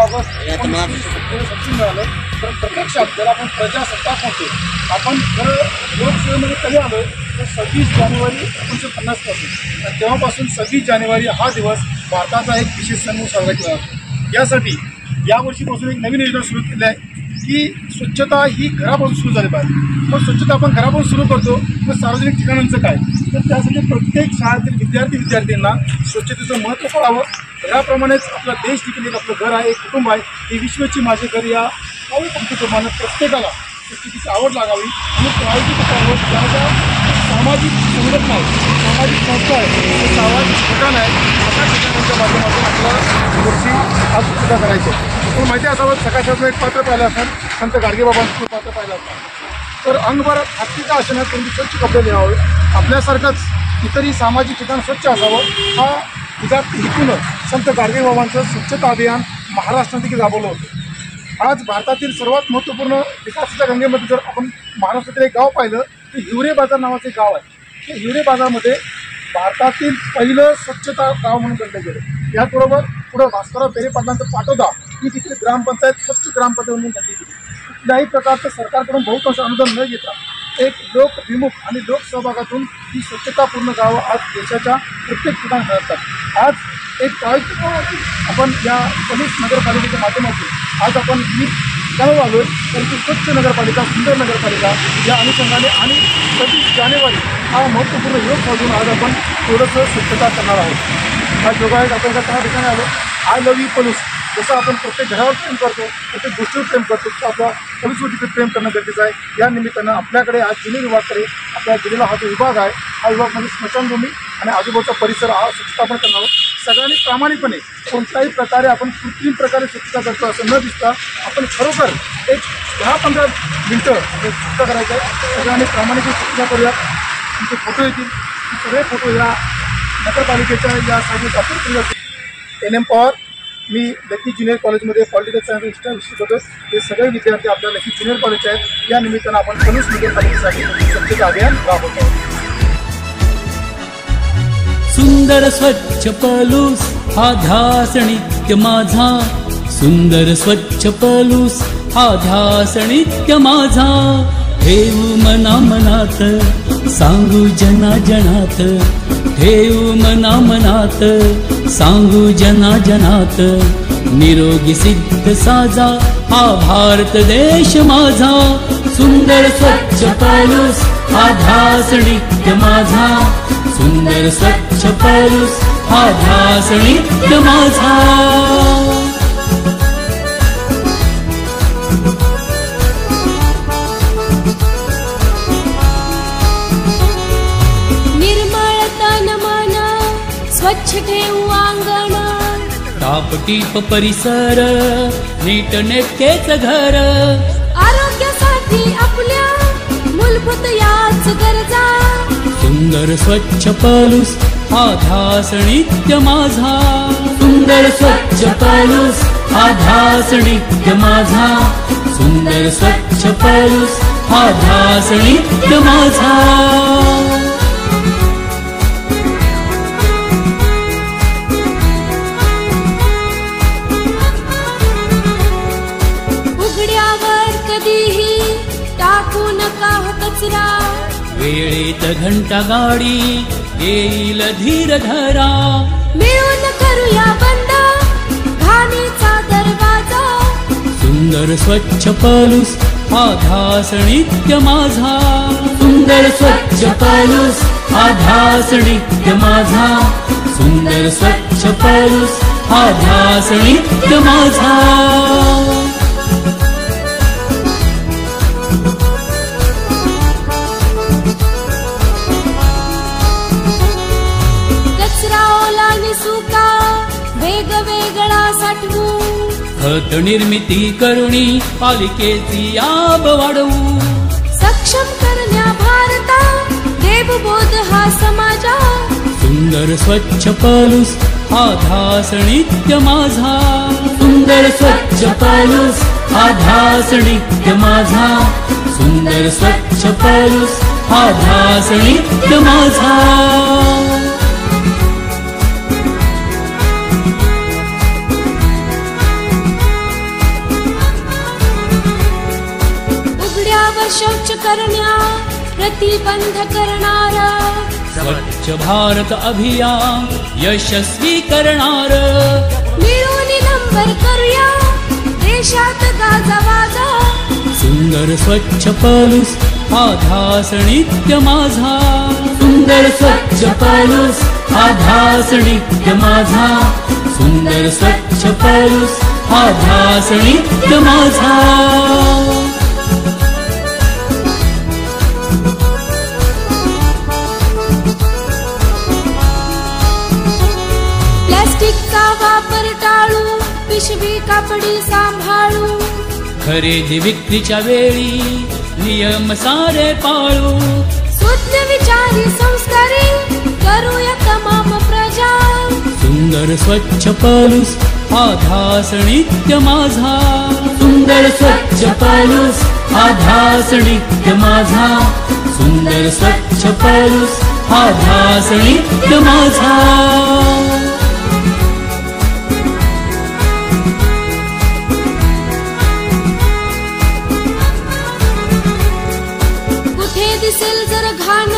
August 1970 मिळालं. तर प्रत्यक्षात ज्याला आपण प्रजासत्ताक म्हणतो, आपण जर लोकसेवेमध्ये कधी आलो तर 26 जानेवारी 1950 पासून, आणि तेव्हापासून 26 जानेवारी हा दिवस भारताचा एक विशेष सण म्हणून साजरा केला जातो. यासाठी यावर्षीपासून एक नवीन योजना सुरू केली आहे की स्वच्छता ही घरापासून सुरू झाली पाहिजे. मग स्वच्छता आपण घरापासून सुरू करतो, मग सार्वजनिक ठिकाणांचं काय? तर त्यासाठी प्रत्येक शाळेतील विद्यार्थ्यांना स्वच्छतेचं महत्त्व कळावं. याप्रमाणेच आपला देश देखील एक आपलं घर आहे, एक कुटुंब आहे. ही विश्वची माझे घर या पंक्तीप्रमाणे प्रत्येकाला स्वच्छतेची आवड लागावी आणि प्रायोगिक करावं. ज्या सामाजिक संघटना आहे, सामाजिक संस्था आहे, सामाजिक ठिकाण आहे, अशा ठिकाणांच्या माध्यमातून आपल्याला गोष्टी आज स्वच्छता करायची आहे. पण माहिती असावं, सकाळच्यातलं एक पात्र पाहिलं असेल, संत गाडगेबाबांचं पात्र पाहिलं असतं. तर अंगभर हत्तीचा असणार कोणती स्वच्छ कपडे द्यावे, आपल्यासारखंच इतरही सामाजिक ठिकाण स्वच्छ असावं, हा हेतूनं संत गाडगेबाबांचं स्वच्छता अभियान महाराष्ट्रात देखील राबवलं होतं. आज भारतातील सर्वात महत्त्वपूर्ण विकासाच्या गंगेमध्ये जर आपण महाराष्ट्रातील एक गाव पाहिलं तर हिवरे बाजार नावाचं एक गाव आहे. ते हिवरे बाजारमध्ये भारतातील पहिलं स्वच्छता गाव म्हणून गणलं गेलं. याचबरोबर पुढं भास्करराव पेरे पाटलांचं पाटोदा ही तिथली ग्रामपंचायत स्वच्छ ग्रामपंचायत म्हणून गणली गेली. कुठल्याही प्रकारचं सरकारकडून बहुतांश अनुदान न घेता एक लोकविमुख आणि लोकसहभागातून ही स्वच्छतापूर्ण गावं आज देशाच्या प्रत्येक ठिकाणी ठरतात. आज एक प्रायोगिक आपण या पोलीस नगरपालिकेच्या माध्यमातून आज आपण ही ठिकाणं आलो तर ती स्वच्छ नगरपालिका, सुंदर नगरपालिका या अनुषंगाने आणि 26 जानेवारी हा महत्त्वपूर्ण योग साधून आज आपण थोडंसं स्वच्छता करणार आहोत. हा योग आहे आपण त्या ठिकाणी आलो. आय लव्ह यू पोलीस, जसं आपण प्रत्येक घरावर प्रेम करतो, प्रत्येक गोष्टीवर प्रेम करतो, तसं आपल्या पोलीसवर देखील प्रेम करणं गरजेचं आहे. या निमित्तानं आपल्याकडे आज जिल्हा विभागाकडे आपल्या जिल्ह्याला हा जो विभाग आहे, हा विभाग म्हणजे स्मशानभूमी आणि आजूबाजूचा परिसर हा स्वच्छता आपण करणार आहोत. सगळ्यांनी प्रामाणिकपणे कोणत्याही प्रकारे आपण कृत्रिम प्रकारे स्वच्छता करतो असं न दिसता आपण खरोखर एक 10-15 मिनटं स्वच्छता करायचं आहे. सगळ्यांनी प्रामाणिकपणे स्वच्छता करूया. तुमचे फोटो येतील, सगळे फोटो या नगरपालिकेच्या या साईडला अपलोड केले जातील. NM पॉवर, मी लकी ज्युनियर कॉलेजमध्ये पॉलिटिकल सायन्स विषय शिकवतो. हे सगळे विद्यार्थी आपल्या लकी ज्युनियर कॉलेजचे आहेत. या निमित्तानं आपण पोलीस नगरपालिकेसाठी स्वच्छता अभियान राबवतो. सुंदर स्वच्छ पलूस हा ध्यास नित्य माझा, सुंदर स्वच्छ पलूस हा ध्यास नित्य माझा. ठेवू मना मनात, सांगू जना जनात, ठेवू मना मनात, सांगू जना जनात. निरोगी सिद्ध साजा हा भारत देश माझा, सुंदर स्वच्छ पलूस हा ध्यास नित्य माझा, सुंदर स्वच्छ पलूस हा ध्यास नित्य माझा. निर्मळ तन मन स्वच्छ ठेवू अंगण, टापटीप परिसर नीट नेटकेच घर. आरोग्यासाठी आपल्या मूलभूत याच गरजा, सुंदर स्वच्छ पलूस हा ध्यास नित्य माझा, सुंदर स्वच्छ पलूस हा ध्यास नित्य माझा, सुंदर स्वच्छ पलूस हा ध्यास नित्य माझा. उघड्यावर कधीही टाकू नका हो कचरा, वेळेत घंटा गाडी येईल धीर धरा. मिळून करूया बंद घाणीचा दरवाजा, सुंदर स्वच्छ पलूस हा ध्यास नित्य माझा, सुंदर स्वच्छ पलूस हा ध्यास नित्य माझा, सुंदर स्वच्छ पलूस हा ध्यास नित्य माझा. वेगवेगळा साठवू, खत निर्मिती करुणी पालिकेची आब वाढवू. सक्षम करण्या भारता देवबोध हा समाजा, सुंदर स्वच्छ पलूस हा ध्यास नित्य माझा, सुंदर स्वच्छ पलूस हा ध्यास नित्य माझा, सुंदर स्वच्छ पलूस हा ध्यास नित्य माझा. शौच करण्या प्रतिबंध करणारा स्वच्छ भारत अभियान यशस्वी करणार मिळून नंबर करूया देशात गाजावाजा सुंदर स्वच्छ पलूस हा ध्यास नित्य माझा सुंदर स्वच्छ पलूस हा ध्यास नित्य माझा सुंदर स्वच्छ पलूस हा ध्यास नित्य माझा प्लास्टिकचा वापर टाळू पिशवी कापडी सांभाळू खरेदी विक्रीच्या वेळी नियम सारे पाळू शुद्ध विचारी संस्कारी करूया तमाम प्रजा सुंदर स्वच्छ पलूस हा ध्यास नित्य माझा सुंदर स्वच्छ पलूस हा ध्यास नित्य माझा सुंदर स्वच्छ पलूस हा ध्यास नित्य माझा दिसेल जर घाण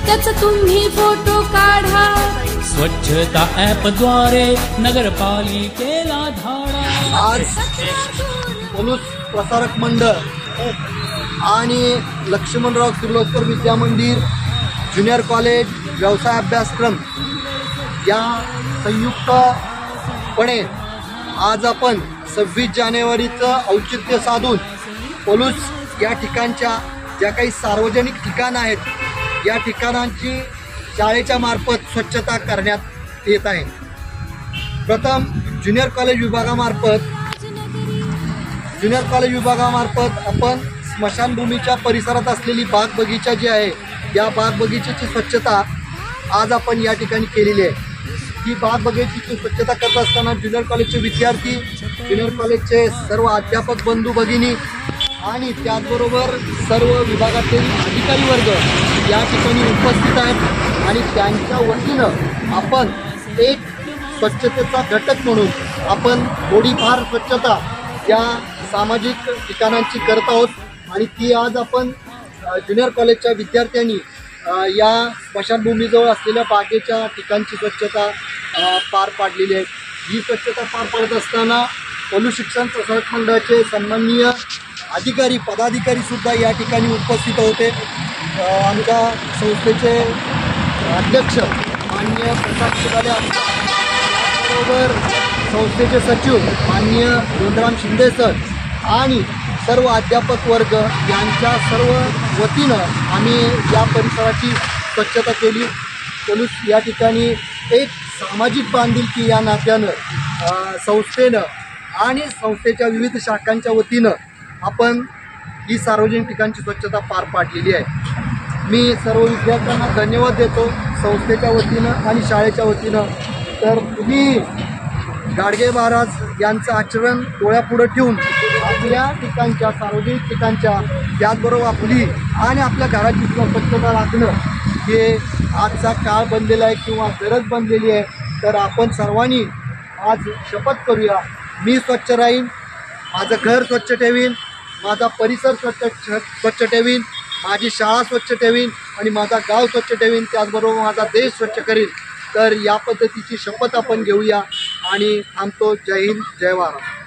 त्याचा तुम्ही फोटो काढा स्वच्छता ऍप द्वारे नगरपालिकेला धाडा आज पलूस प्रसारक मंडळ आणि लक्ष्मणराव किर्लोस्कर विद्या मंदिर ज्युनियर कॉलेज व्यवसाय अभ्यासक्रम या संयुक्तपणे आज आपण 26 जानेवारीचं औचित्य साधून पलूस या ठिकाणच्या ज्या काही सार्वजनिक ठिकाणं आहेत या ठिकाणांची शाळेच्या मार्फत स्वच्छता करण्यात येत आहे. प्रथम ज्युनियर कॉलेज विभागामार्फत आपण स्मशानभूमीच्या परिसरात असलेली बाग बगीचा जी आहे या बाग बगीचेची स्वच्छता आज आपण या ठिकाणी केलेली आहे. ही बाग बगीचेची स्वच्छता करत असताना ज्युनियर कॉलेजचे विद्यार्थी ज्युनियर कॉलेजचे सर्व अध्यापक बंधू भगिनी आणि त्याचबरोबर सर्व विभागातील अधिकारी वर्ग या ठिकाणी उपस्थित आहेत आणि त्यांच्या वतीनं आपण एक स्वच्छतेचा घटक म्हणून आपण थोडीफार स्वच्छता या सामाजिक ठिकाणांची करत आहोत आणि ती आज आपण ज्युनियर कॉलेजच्या विद्यार्थ्यांनी या स्मशानभूमीजवळ असलेल्या बागेच्या ठिकाणची स्वच्छता पार पाडलेली आहे. ही स्वच्छता पार पाडत असताना पलूस शिक्षण प्रसारक मंडळाचे सन्माननीय अधिकारी पदाधिकारी सुद्धा या ठिकाणी उपस्थित होते. आमच्या संस्थेचे अध्यक्ष माननीय प्रसाद शिवाले बरोबर संस्थेचे सचिव माननीय गोंधराम शिंदे सर आणि सर्व अध्यापक वर्ग यांच्या सर्व वतीनं आम्ही या परिसराची स्वच्छता केली. पलूस या ठिकाणी एक सामाजिक बांधिलकी या नात्यानं संस्थेनं आणि संस्थेच्या विविध शाखांच्या वतीनं आपण ही सार्वजनिक ठिकाणची स्वच्छता पार पाडलेली आहे. मी सर्व विद्यार्थ्यांना धन्यवाद देतो संस्थेच्या वतीनं आणि शाळेच्या वतीनं. तर तुम्ही गाडगे महाराज यांचं आचरण डोळ्यापुढं ठेवून आपल्या ठिकाणच्या सार्वजनिक ठिकाणच्या त्याचबरोबर आपली आणि आपल्या घराची स्वच्छता राखणं हे आजचा काळ बनलेला आहे किंवा गरज बनलेली आहे. तर आपण सर्वांनी आज शपथ करूया, मी स्वच्छ राहीन, माझं घर स्वच्छ ठेवीन, माझा परिसर स्वच्छ ठेवीन, माझी शाळा स्वच्छ ठेवीन आणि माझा गाव स्वच्छ ठेवीन, त्याचबरोबर माझा देश स्वच्छ करीन. तर या पद्धतीची शपथ आपण घेऊया आणि थांबतो. जय हिंद, जय महाराष्ट्र.